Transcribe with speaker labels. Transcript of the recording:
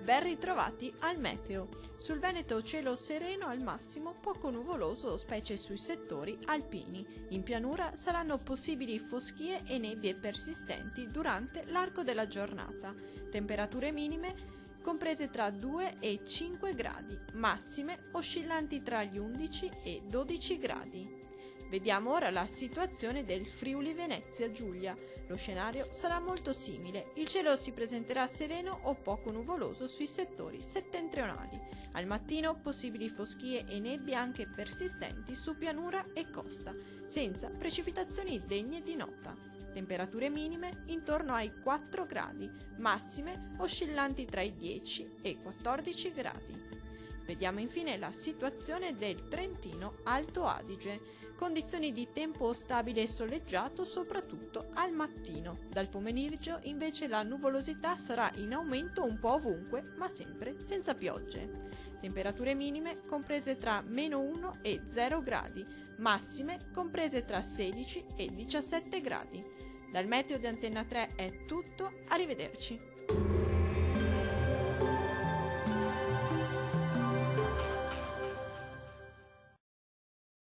Speaker 1: Ben ritrovati al meteo. Sul Veneto cielo sereno al massimo, poco nuvoloso, specie sui settori alpini. In pianura saranno possibili foschie e nebbie persistenti durante l'arco della giornata. Temperature minime comprese tra 2 e 5 gradi, massime oscillanti tra gli 11 e 12 gradi. Vediamo ora la situazione del Friuli Venezia Giulia. Lo scenario sarà molto simile. Il cielo si presenterà sereno o poco nuvoloso sui settori settentrionali. Al mattino possibili foschie e nebbie anche persistenti su pianura e costa, senza precipitazioni degne di nota. Temperature minime intorno ai 4 gradi, massime oscillanti tra i 10 e i 14 gradi. Vediamo infine la situazione del Trentino Alto Adige. Condizioni di tempo stabile e soleggiato soprattutto al mattino. Dal pomeriggio invece la nuvolosità sarà in aumento un po' ovunque, ma sempre senza piogge. Temperature minime comprese tra -1 e 0 gradi, massime comprese tra 16 e 17 gradi. Dal meteo di Antenna 3 è tutto, arrivederci.